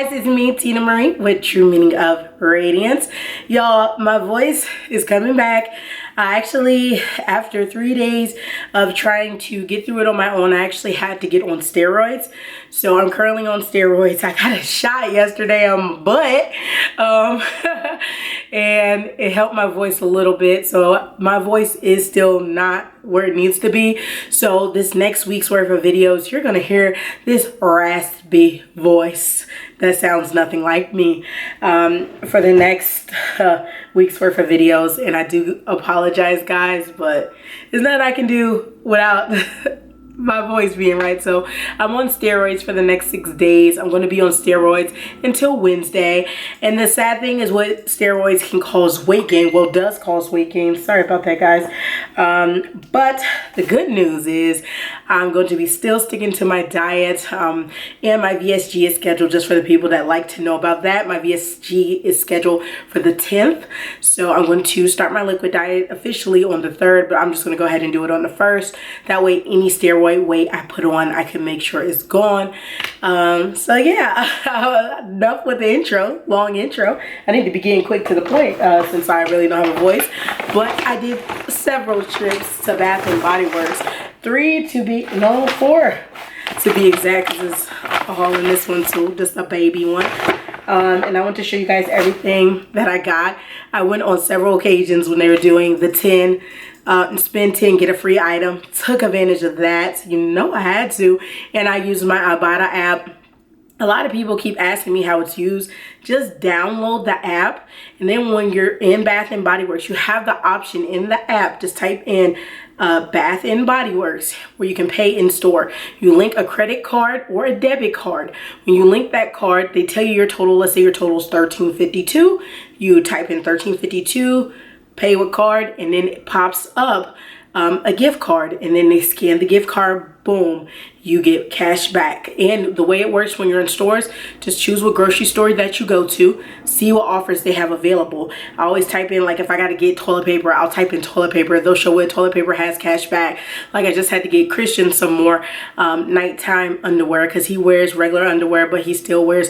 guys, it's me, Tina Marie, with True Meaning of Radiance. Y'all, my voice is coming back. Actually, after 3 days of trying to get through it on my own, I actually had to get on steroids. So I'm currently on steroids. I got a shot yesterday on my butt, and it helped my voice a little bit. So my voice is still not where it needs to be. So this next week's worth of videos, you're gonna hear this raspy voice that sounds nothing like me for the next week's worth of videos. And I do apologize, guys, but there's nothing I can do without my voice being right. So I'm on steroids for the next 6 days. I'm going to be on steroids until Wednesday. And the sad thing is what steroids can cause weight gain. Well, does cause weight gain. Sorry about that, guys. But the good news is I'm going to be still sticking to my diet, and my VSG is scheduled, just for the people that like to know about that. My VSG is scheduled for the 10th. So I'm going to start my liquid diet officially on the 3rd, but I'm just going to go ahead and do it on the 1st. That way any steroid weight I put on, I can make sure it's gone. So yeah, enough with the intro, long intro. I need to be getting quick to the point since I really don't have a voice. But I did several trips to Bath and Body Works. 4 to be exact, because it's all in this one too, just a baby one. And I want to show you guys everything that I got. I went on several occasions when they were doing the 10 spend 10 get a free item. Took advantage of that. You know I had to. And I used my Ibotta app. A lot of people keep asking me how it's used. Just download the app, and then when you're in Bath and Body Works, you have the option in the app. Just type in Bath and Body Works, where you can pay in store. You link a credit card or a debit card. When you link that card, they tell you your total. Let's say your total is $13.52. You type in $13.52, pay with card, and then it pops up a gift card, and then they scan the gift card. Boom, you get cash back. And the way it works when you're in stores, just choose what grocery store that you go to, see what offers they have available. I always type in, like, if I got to get toilet paper, I'll type in toilet paper. They'll show what toilet paper has cash back. Like, I just had to get Christian some more nighttime underwear, because he wears regular underwear, but he still wears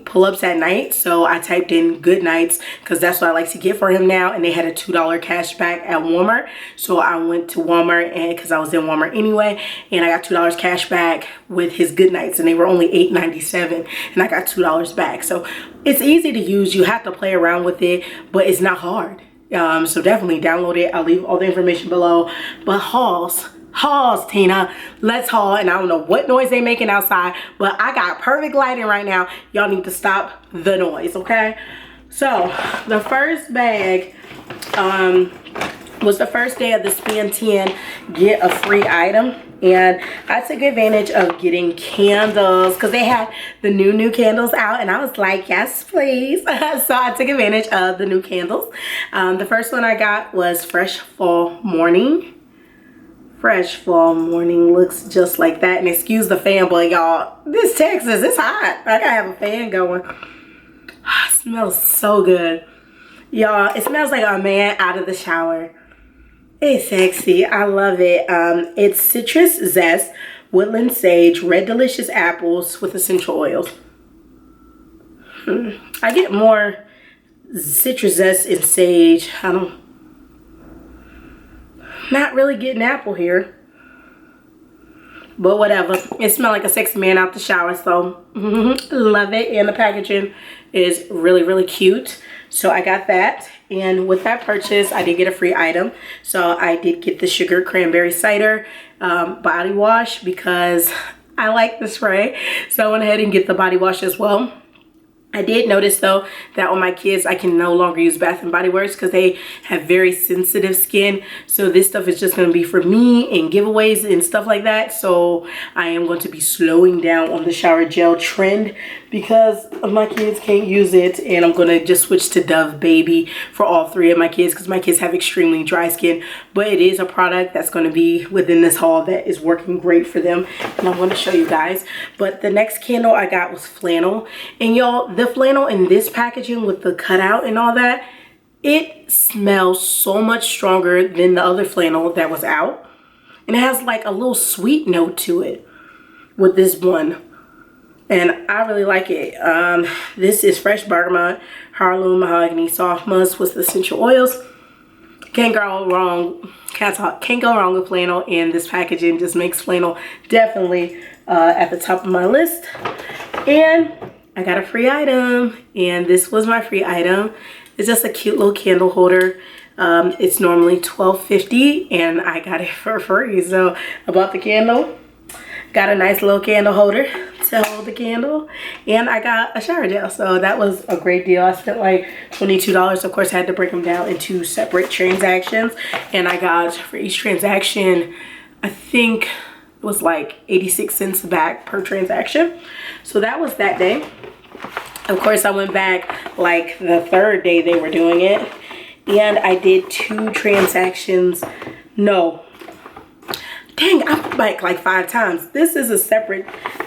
pull-ups at night. So I typed in good nights, because that's what I like to get for him now. And they had a $2 cash back at Walmart. So I went to Walmart, and because I was in Walmart anyway, and I got $2 cash back with his good nights, and they were only $8.97, and I got $2 back. So it's easy to use. You have to play around with it, but it's not hard. So definitely download it. I'll leave all the information below. But hauls, Tina, let's haul. And I don't know what noise they making outside, but I got perfect lighting right now. Y'all need to stop the noise, okay? So the first bag was the first day of the spend 10 get a free item, and I took advantage of getting candles, because they had the new candles out, and I was like, yes please. So I took advantage of the new candles. The first one I got was Fresh Fall Morning. Fresh Fall Morning looks just like that. And excuse the fan, but y'all, this Texas, it's hot. I gotta have a fan going. It smells so good, y'all. It smells like a man out of the shower. It's sexy. I love it. It's citrus zest, woodland sage, red delicious apples with essential oils. I get more citrus zest and sage. Not really getting apple here, but whatever. It smells like a sexy man out the shower, so love it. And the packaging is really cute. So I got that, and with that purchase I did get a free item. So I did get the sugar cranberry cider body wash, because I like the spray. So I went ahead and get the body wash as well. I did notice though that on my kids I can no longer use Bath and Body Works, because they have very sensitive skin. So this stuff is just going to be for me and giveaways and stuff like that. So I am going to be slowing down on the shower gel trend, because my kids can't use it, and I'm going to just switch to Dove Baby for all 3 of my kids, because my kids have extremely dry skin. But it is a product that's going to be within this haul that is working great for them, and I'm going to show you guys. But the next candle I got was flannel, and y'all, the flannel in this packaging with the cutout and all that, it smells so much stronger than the other flannel that was out, and it has like a little sweet note to it with this one. and I really like it. This is fresh bergamot, Harlow mahogany, soft musk with essential oils. Can't go wrong. Can't go wrong with flannel, and this packaging just makes flannel definitely at the top of my list. And I got a free item, and this was my free item. It's just a cute little candle holder. It's normally $12.50, and I got it for free. So I bought the candle, got a nice little candle holder to hold the candle, and I got a shower gel. So that was a great deal. I spent like $22. Of course, I had to break them down into separate transactions, and I got for each transaction, I think it was like 86 cents back per transaction. So that was that day. Of course, I went back like the third day they were doing it, and I did 2 transactions. No, dang, I went back like 5 times. This is a separate,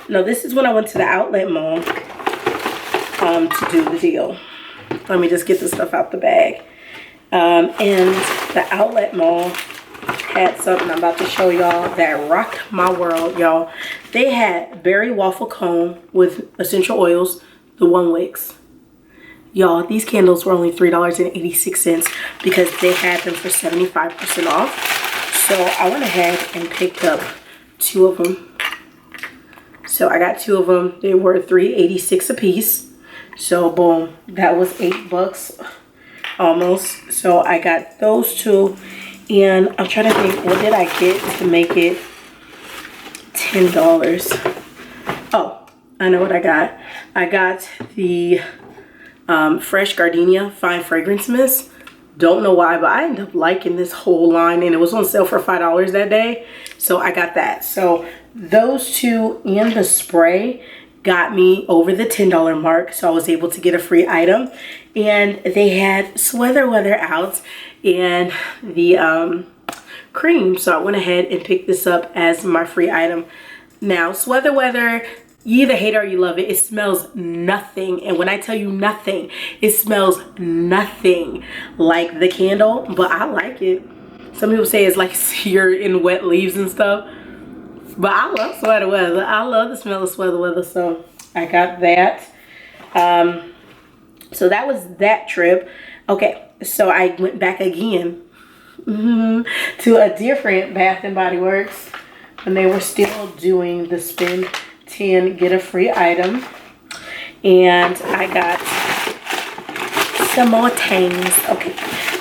no, this is when I went to the outlet mall to do the deal. Let me just get the stuff out the bag. And the outlet mall had something I'm about to show y'all that rocked my world, y'all. They had berry waffle cone with essential oils, the 1 wicks. Y'all, these candles were only $3.86 because they had them for 75% off. So I went ahead and picked up 2 of them. So I got 2 of them. They were $3.86 a piece. So boom, that was $8 almost. So I got those 2. And I'm trying to think, what did I get to make it $10? Oh, I know what I got. I got the fresh gardenia fine fragrance mist. Don't know why, but I ended up liking this whole line, and it was on sale for $5 that day. So I got that. So those 2 and the spray got me over the $10 mark. So I was able to get a free item. And they had Sweather Weather out and the cream. So I went ahead and picked this up as my free item. Now, Sweather Weather, you either hate it or you love it. It smells nothing. And when I tell you nothing, it smells nothing like the candle, but I like it. Some people say it's like you're in wet leaves and stuff, but I love Sweater Weather. I love the smell of Sweater Weather, so I got that. So that was that trip. Okay, so I went back again to a different Bath and Body Works, and they were still doing the spend 10 get a free item, and I got some more things. Okay,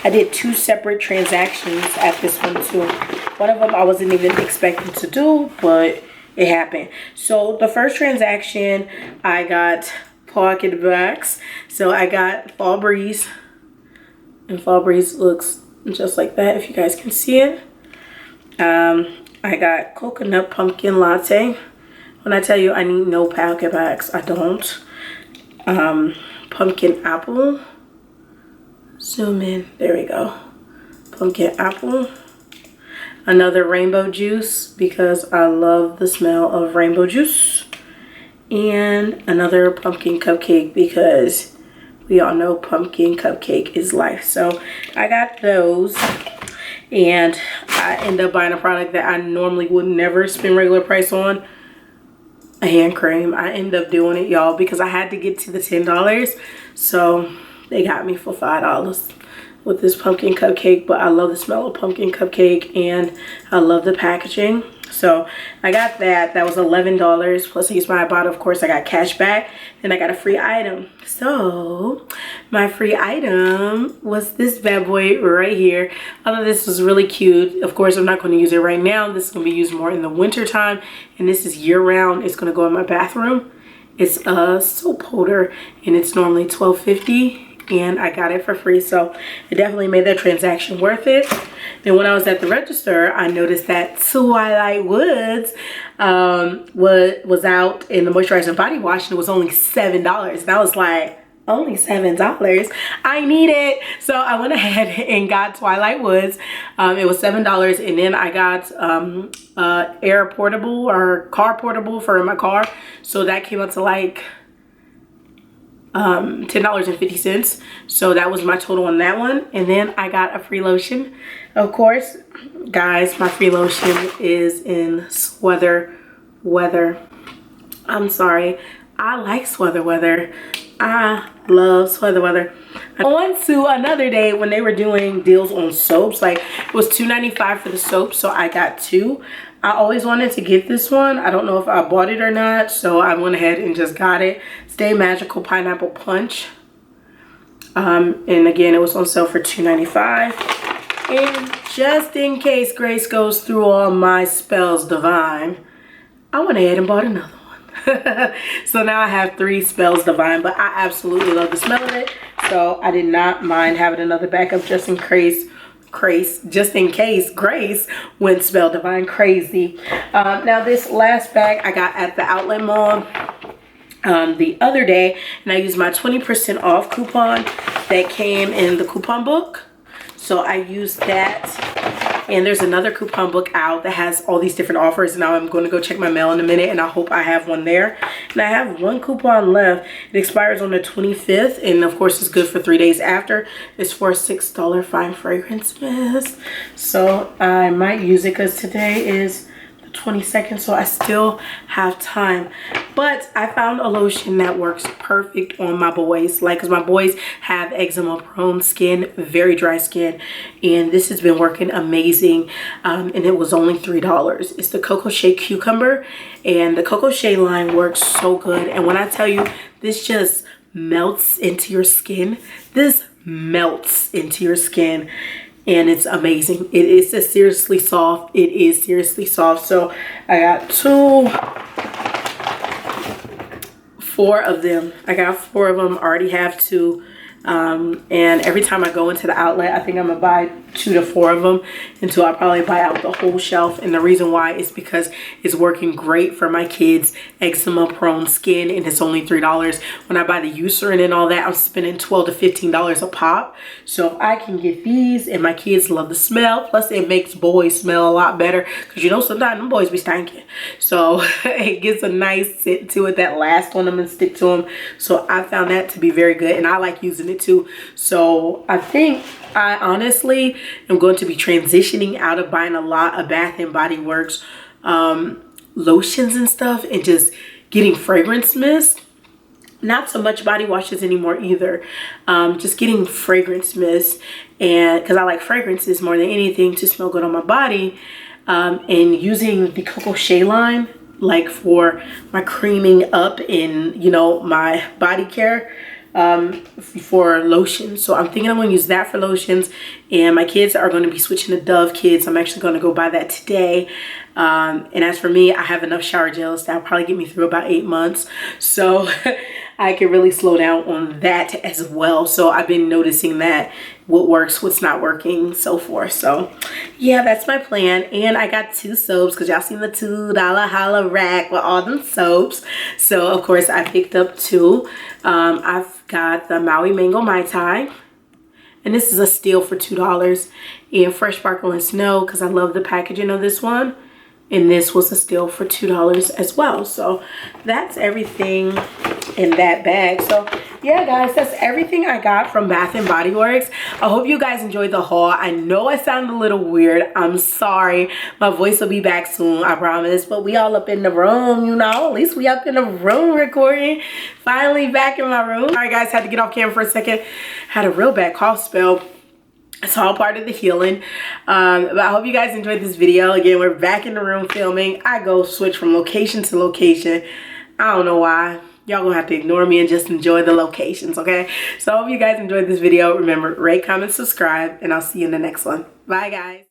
I did 2 separate transactions at this one too. One of them I wasn't even expecting to do, but it happened. So the first transaction, I got pocket backs. So I got Fall Breeze, and Fall Breeze looks just like that if you guys can see it. I got coconut pumpkin latte. When I tell you I need no pocket backs, I don't. Pumpkin apple. Zoom in. There we go. Pumpkin apple. Another rainbow juice because I love the smell of rainbow juice. And another pumpkin cupcake because we all know pumpkin cupcake is life. So I got those. And I ended up buying a product that I normally would never spend regular price on. A hand cream. I ended up doing it, y'all, because I had to get to the $10. So they got me for $5 with this pumpkin cupcake. But I love the smell of pumpkin cupcake, and I love the packaging. So I got that. That was $11. Plus I used my Ibotta. Of course, I got cashback. Then I got a free item. So my free item was this bad boy right here. I thought this was really cute. Of course, I'm not going to use it right now. This is going to be used more in the winter time. And this is year round. It's going to go in my bathroom. It's a soap holder, and it's normally $12.50. And I got it for free, so it definitely made that transaction worth it. Then when I was at the register, I noticed that Twilight Woods was out in the moisturizing body wash, and it was only $7. And I was like, only $7? I need it. So I went ahead and got Twilight Woods. It was $7, and then I got air portable or car portable for my car. So that came up to like $10.50. So that was my total on that one. And then I got a free lotion. Of course, guys, my free lotion is in Sweather Weather. I'm sorry, I like sweater weather. I love sweater weather. On to another day when they were doing deals on soaps. Like, it was $2.95 for the soap, so I got 2. I always wanted to get this one. I don't know if I bought it or not, so I went ahead and just got it. Stay Magical Pineapple Punch. And again, it was on sale for $2.95. And just in case Grace goes through all my spells divine, I went ahead and bought another one. So now I have 3 spells divine, but I absolutely love the smell of it. So I did not mind having another backup just in case Grace went spell divine crazy. Now this last bag I got at the outlet mall the other day, and I used my 20% off coupon that came in the coupon book. So I used that, and there's another coupon book out that has all these different offers. Now I'm going to go check my mail in a minute, and I hope I have one there. And I have 1 coupon left. It expires on the 25th, and of course it's good for 3 days after. It's for a $6 fine fragrance mist. So I might use it because today is 22nd, so I still have time. But I found a lotion that works perfect on my boys, like, because my boys have eczema prone skin, very dry skin, and this has been working amazing. And it was only $3. It's the Cocoa Shea Cucumber, and the Cocoa Shea line works so good. And when I tell you, this just melts into your skin. This melts into your skin, and it's amazing. It is just seriously soft. It is seriously soft. So I got 4 of them. I got 4 of them. I already have 2. And every time I go into the outlet, I think I'm gonna buy 2 to 4 of them until I probably buy out the whole shelf. And the reason why is because it's working great for my kids' eczema prone skin, and it's only $3. When I buy the Eucerin and all that, I'm spending $12 to $15 a pop. So if I can get these, and my kids love the smell, plus it makes boys smell a lot better, because you know sometimes them boys be stinking. So it gives a nice scent to it that lasts on them and stick to them. So I found that to be very good, and I like using it too. So I think I honestly am going to be transitioning out of buying a lot of Bath and Body Works lotions and stuff, and just getting fragrance mist. Not so much body washes anymore either. Just getting fragrance mist, and because I like fragrances more than anything to smell good on my body, and using the Cocoa Shea line like for my creaming up in, you know, my body care for lotion. So I'm thinking I'm going to use that for lotions, and my kids are going to be switching to Dove Kids. I'm actually going to go buy that today. And as for me, I have enough shower gels that'll probably get me through about 8 months, so I can really slow down on that as well. So I've been noticing that, what works, what's not working, so forth. So yeah, that's my plan. And I got 2 soaps, because y'all seen the $2 holla rack with all them soaps. So of course I picked up 2. I've got the Maui Mango Mai Tai, and this is a steal for $2, and Fresh Sparkling Snow, because I love the packaging of this one, and this was a steal for $2 as well. So that's everything in that bag. So yeah guys, that's everything I got from Bath and Body Works. I hope you guys enjoyed the haul. I know I sound a little weird. I'm sorry. My voice will be back soon, I promise. But we all up in the room, you know. At least we up in the room recording. Finally back in my room. All right guys, had to get off camera for a second. Had a real bad cough spell. It's all part of the healing. But I hope you guys enjoyed this video. Again, we're back in the room filming. I go switch from location to location. I don't know why. Y'all gonna have to ignore me and just enjoy the locations, okay? So I hope you guys enjoyed this video. Remember, rate, comment, subscribe, and I'll see you in the next one. Bye guys.